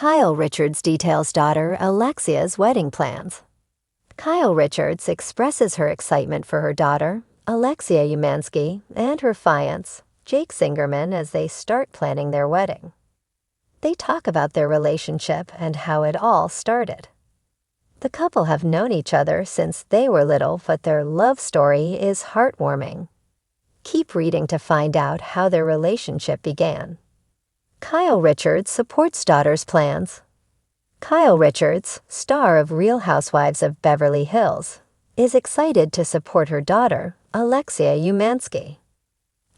Kyle Richards details daughter Alexia's wedding plans. Kyle Richards expresses her excitement for her daughter, Alexia Umansky, and her fiancé, Jake Singerman, as they start planning their wedding. They talk about their relationship and how it all started. The couple have known each other since they were little, but their love story is heartwarming. Keep reading to find out how their relationship began. Kyle Richards supports daughter's plans. Kyle Richards, star of Real Housewives of Beverly Hills, is excited to support her daughter, Alexia Umansky,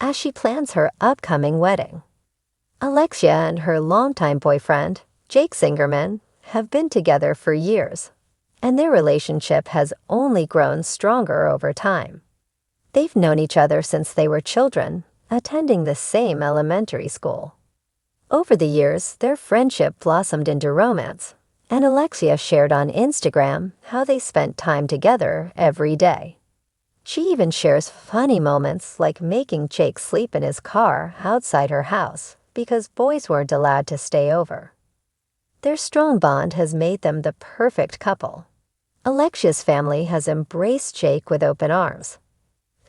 as she plans her upcoming wedding. Alexia and her longtime boyfriend, Jake Singerman, have been together for years, and their relationship has only grown stronger over time. They've known each other since they were children, attending the same elementary school. Over the years, their friendship blossomed into romance, and Alexia shared on Instagram how they spent time together every day. She even shares funny moments like making Jake sleep in his car outside her house because boys weren't allowed to stay over. Their strong bond has made them the perfect couple. Alexia's family has embraced Jake with open arms.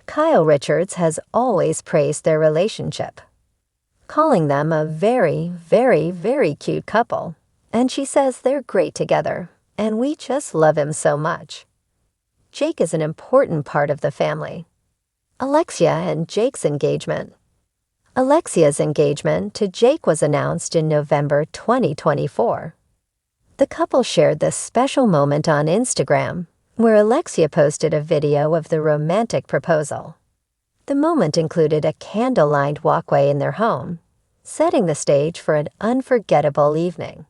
Kyle Richards has always praised their relationship, calling them a very, very, very cute couple, and she says they're great together, and we just love him so much. Jake is an important part of the family. Alexia and Jake's engagement. Alexia's engagement to Jake was announced in November 2024. The couple shared this special moment on Instagram, where Alexia posted a video of the romantic proposal. The moment included a candle-lined walkway in their home, setting the stage for an unforgettable evening.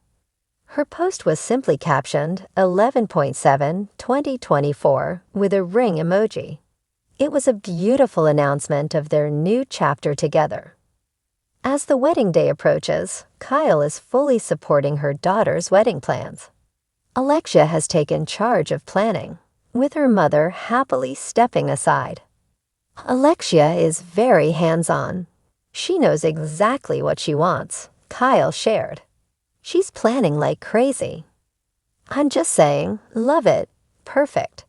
Her post was simply captioned 11.7/2024 with a ring emoji. It was a beautiful announcement of their new chapter together. As the wedding day approaches, Kyle is fully supporting her daughter's wedding plans. Alexia has taken charge of planning, with her mother happily stepping aside. Alexia is very hands-on. She knows exactly what she wants, Kyle shared. She's planning like crazy. I'm just saying, love it, perfect.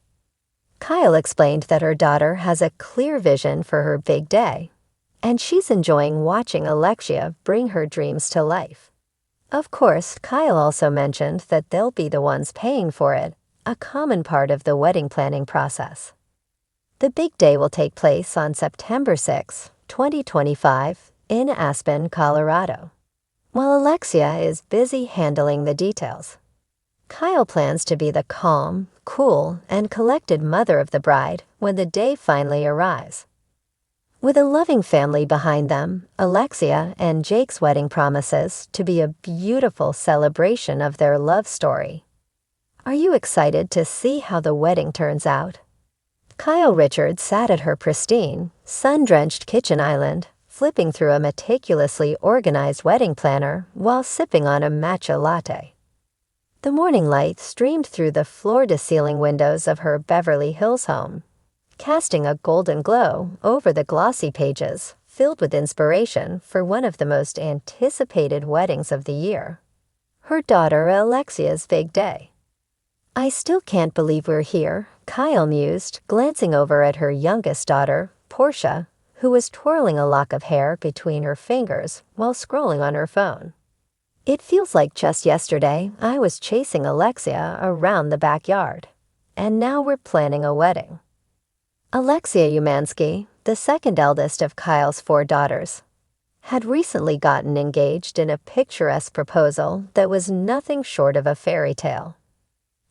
Kyle explained that her daughter has a clear vision for her big day, and she's enjoying watching Alexia bring her dreams to life. Of course, Kyle also mentioned that they'll be the ones paying for it, a common part of the wedding planning process. The big day will take place on September 6, 2025, in Aspen, Colorado, while Alexia is busy handling the details. Kyle plans to be the calm, cool, and collected mother of the bride when the day finally arrives. With a loving family behind them, Alexia and Jake's wedding promises to be a beautiful celebration of their love story. Are you excited to see how the wedding turns out? Kyle Richards sat at her pristine, sun-drenched kitchen island, flipping through a meticulously organized wedding planner while sipping on a matcha latte. The morning light streamed through the floor-to-ceiling windows of her Beverly Hills home, casting a golden glow over the glossy pages, filled with inspiration for one of the most anticipated weddings of the year, her daughter Alexia's big day. I still can't believe we're here, Kyle mused, glancing over at her youngest daughter, Portia, who was twirling a lock of hair between her fingers while scrolling on her phone. It feels like just yesterday I was chasing Alexia around the backyard, and now we're planning a wedding. Alexia Umansky, the second eldest of Kyle's 4 daughters, had recently gotten engaged in a picturesque proposal that was nothing short of a fairy tale.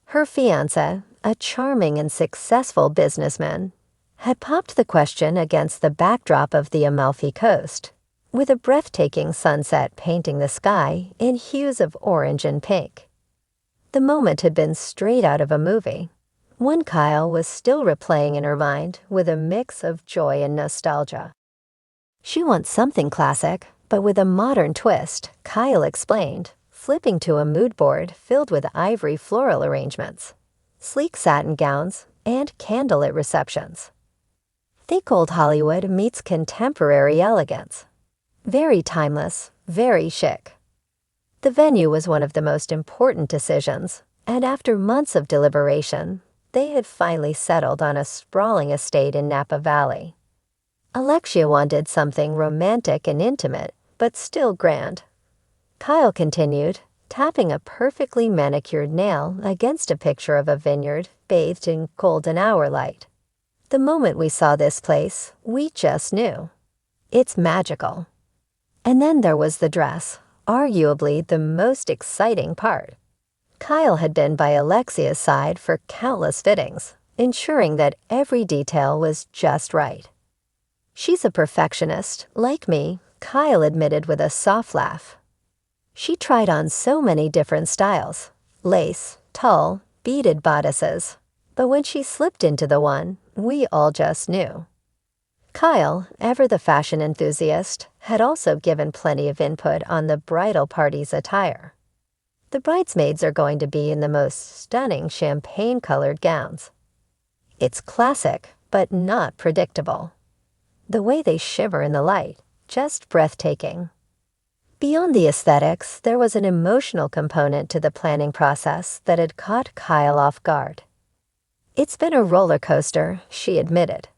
Her fiancé, a charming and successful businessman, had popped the question against the backdrop of the Amalfi Coast, with a breathtaking sunset painting the sky in hues of orange and pink. The moment had been straight out of a movie, one Kyle was still replaying in her mind with a mix of joy and nostalgia. She wants something classic, but with a modern twist, Kyle explained, flipping to a mood board filled with ivory floral arrangements, sleek satin gowns, and candlelit receptions. Think old Hollywood meets contemporary elegance. Very timeless, very chic. The venue was one of the most important decisions, and after months of deliberation, they had finally settled on a sprawling estate in Napa Valley. Alexia wanted something romantic and intimate, but still grand. Kyle continued, tapping a perfectly manicured nail against a picture of a vineyard bathed in golden hour light. The moment we saw this place, we just knew. It's magical. And then there was the dress, arguably the most exciting part. Kyle had been by Alexia's side for countless fittings, ensuring that every detail was just right. She's a perfectionist, like me, Kyle admitted with a soft laugh. She tried on so many different styles, lace, tulle, beaded bodices, but when she slipped into the one, we all just knew. Kyle, ever the fashion enthusiast, had also given plenty of input on the bridal party's attire. The bridesmaids are going to be in the most stunning champagne-colored gowns. It's classic, but not predictable. The way they shimmer in the light, just breathtaking. Beyond the aesthetics, there was an emotional component to the planning process that had caught Kyle off guard. It's been a roller coaster, she admitted.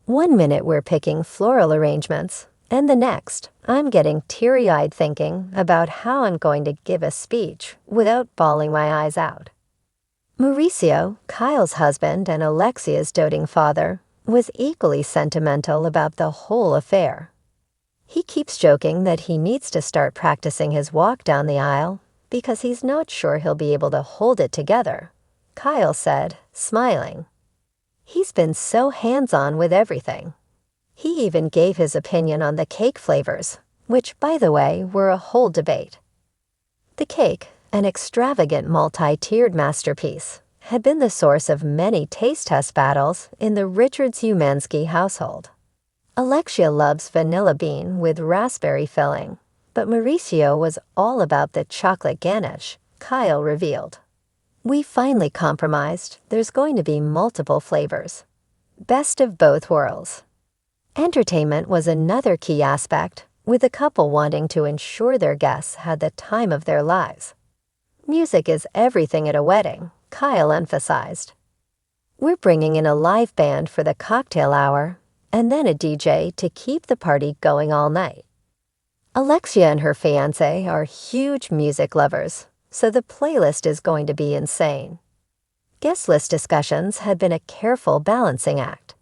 One minute we're picking floral arrangements, and the next, I'm getting teary-eyed thinking about how I'm going to give a speech without bawling my eyes out. Mauricio, Kyle's husband and Alexia's doting father, was equally sentimental about the whole affair. He keeps joking that he needs to start practicing his walk down the aisle because he's not sure he'll be able to hold it together, Kyle said, smiling. He's been so hands-on with everything. He even gave his opinion on the cake flavors, which, by the way, were a whole debate. The cake, an extravagant multi-tiered masterpiece, had been the source of many taste test battles in the Richards-Umansky household. Alexia loves vanilla bean with raspberry filling, but Mauricio was all about the chocolate ganache, Kyle revealed. We finally compromised. There's going to be multiple flavors. Best of both worlds. Entertainment was another key aspect, with the couple wanting to ensure their guests had the time of their lives. Music is everything at a wedding, Kyle emphasized. We're bringing in a live band for the cocktail hour, and then a DJ to keep the party going all night. Alexia and her fiancé are huge music lovers, so the playlist is going to be insane. Guest list discussions had been a careful balancing act.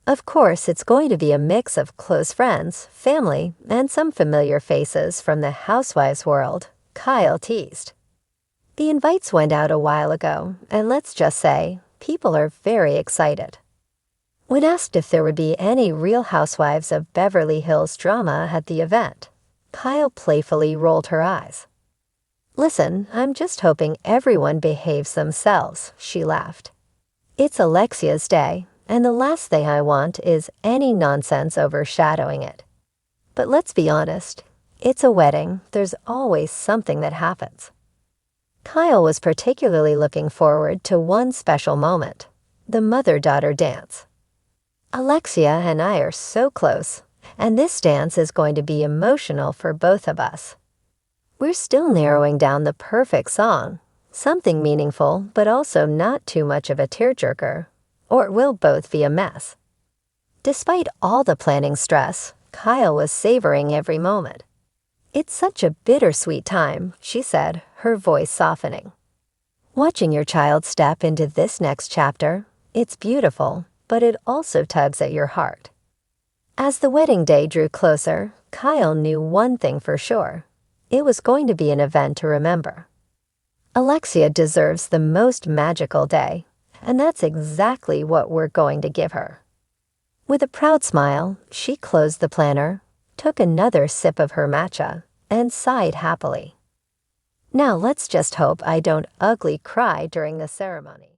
Of course, it's going to be a mix of close friends, family, and some familiar faces from the Housewives world, Kyle teased. The invites went out a while ago, and let's just say, people are very excited. When asked if there would be any Real Housewives of Beverly Hills drama at the event, Kyle playfully rolled her eyes. Listen, I'm just hoping everyone behaves themselves, she laughed. It's Alexia's day, and the last thing I want is any nonsense overshadowing it. But let's be honest, it's a wedding, there's always something that happens. Kyle was particularly looking forward to one special moment, the mother-daughter dance. Alexia and I are so close, and this dance is going to be emotional for both of us. We're still narrowing down the perfect song, something meaningful but also not too much of a tearjerker, or it will both be a mess. Despite all the planning stress, Kyle was savoring every moment. It's such a bittersweet time, she said, her voice softening. Watching your child step into this next chapter, it's beautiful, but it also tugs at your heart. As the wedding day drew closer, Kyle knew one thing for sure. It was going to be an event to remember. Alexia deserves the most magical day, and that's exactly what we're going to give her. With a proud smile, she closed the planner, took another sip of her matcha, and sighed happily. Now let's just hope I don't ugly cry during the ceremony.